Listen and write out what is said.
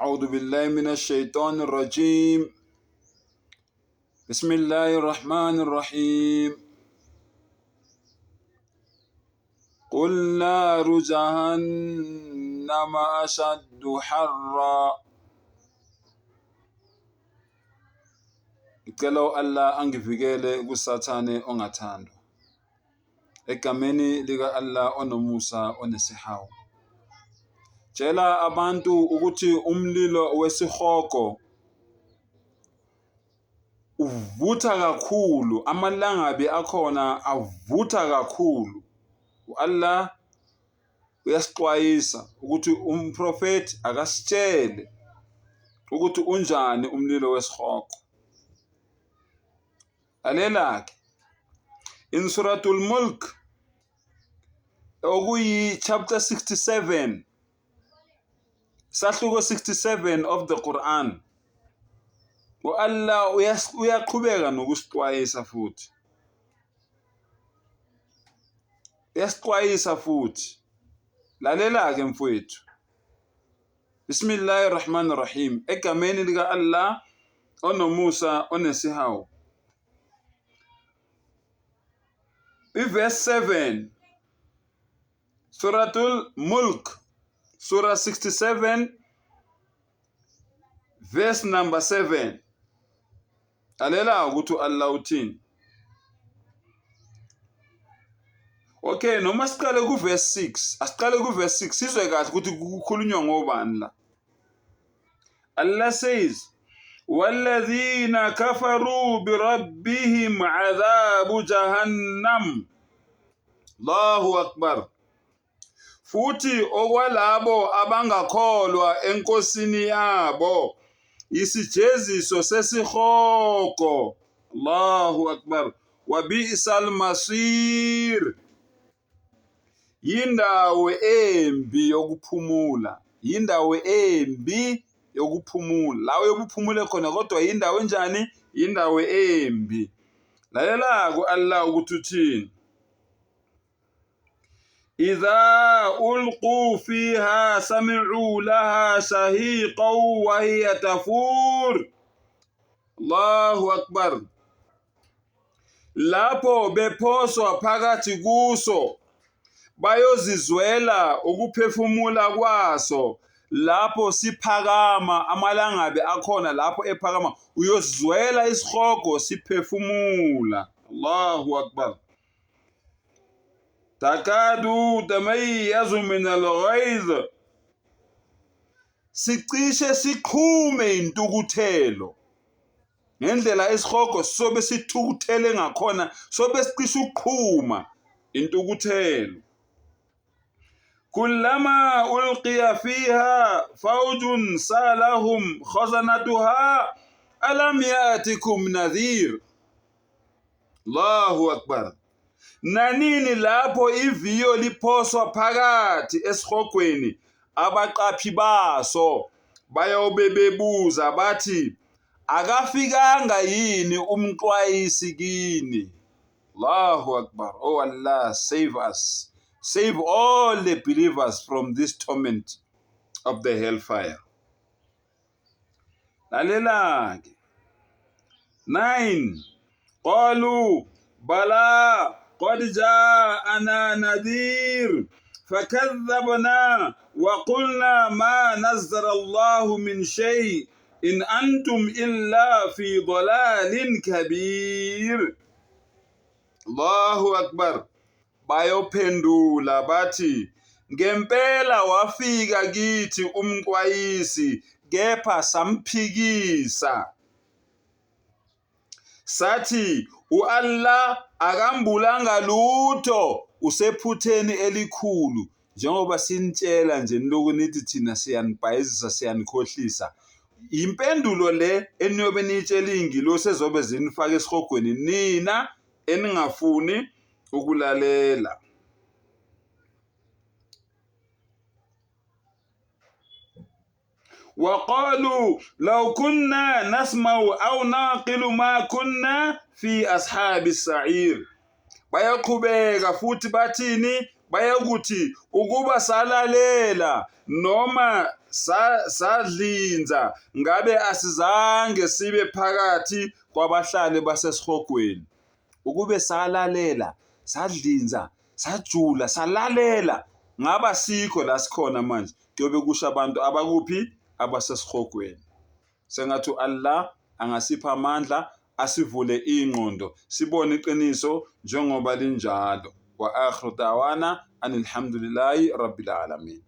أعوذ بالله من الشيطان الرجيم. بسم الله الرحمن الرحيم. قل نار جهنم أشد حرا. Ngicela Allah angivikele kusathane ongathandwa. Egameni lika Allah onomusa onesihawu. Tshela abantu ukuthi umlilo wesihogo uvutha kakhulu, amalangabi akhona avutha kakhulu. Allah uyasixwayisa ukuthi umprofeti akasitshele ukuthi unjani umlilo wesihogo. Lalela-ke in Suratul Mulk okuyi chapter 67, sahluko 67 of the Quran. Allah uyaqhubeka nokusixwayisa futhi. Uyasixwayisa futhi. Lalela-ke mfowethu. Bismillahirrahmanirrahim. Egameni lika Allah onomusa onesihawu. Verse 7, Suratul Mulk, Surah 67, verse number 7. Lalela ukuthi Allah uthini. Okay, noma siqale ku verse 6. Asiqale ku verse 6 sizwe kahle ukuthi kukhulunywa ngobani la. Allah says, وَالَّذِينَ كَفَرُوا بِرَبِّهِمْ عَذَابُ جَهَنَّمَ. Allahu Akbar. Futhi okwalabo abangakholwa enkosini yabo isijeziso sesihogo. Allahu Akbar. وَبِئْسَ الْمَصِيرُ. Yindawo embi yokuphumula. Yindawo embi yokuphumula. Lawo yokuphumula khona kodwa yindawo enjani? Yindawo embi. Lalela ku Allah ukuthi uthini. إِذَا أُلْقُوا فِيهَا سَمِعُوا لَهَا شَهِيقًا وَهِيَ تَفُورُ. Allahu Akbar. Lapho bephoswa phakathi kuso bayozizwela ukuphefumula kwaso. Lapho siphakama amalangabi akhona lapho ephakama uyozizwela isihogo siphefumula. Allahu Akbar. Takadu tamayyazu min al-ghayz. Sicishe siqhume intukuthelo. Ngendlela isihogo sobe sithukuthele ngakhona sobe sicishe ukuqhuma intukuthelo. Kullama ulqiya fiha fawjun salahum khazanatuha alam yatikum nadhir. Allahu Akbar. Nanini lapho iviyo liphoswa phakathi esihogweni abaqaphi baso bayobe bebuza bathi akafikanga yini umxwayisi kini. Allahu Akbar. Oh Allah, save us. Save all the believers from this torment of the hellfire. Lalela-ke. 9. قالوا بلى قد جاءنا نذير فكذبنا وقلنا ما نزل الله من شيء إن أنتم إلا في ضلال كبير. الله أكبر. Bayophendula bathi ngempela wafika kithi umxwayisi kepha samphikisa. Sathi uAllah akambulanga lutho usephutheni elikhulu njengoba sinitshela nje lokho nithi thina siyanibhayizisa siyanikhohlisa. Impendulo le eniyobe nitshela ingilosi ezobe zinifaka esihogweni nina eningafuni ukulalela. وقالوا لو كنا نسمع أو نعقل ما كنا في أصحاب السعير. Bayaqhubeka futhi bathini bayokuthi ukuba salalela noma sadlinza ngabe asizange sibe phakathi kwabahlali basesihogweni. Ukube salalela, sadlinza, sajula, salalela, ngaba sikho la sikhona manje, kuyobe kusho abantu abakuphi? Abasesihogweni. Sengathi Allah angasipha amandla, asivule ingqondo, sibone iqiniso njengoba linjalo. Wa akhiru da'wana anil hamdulillahi rabbil alamin.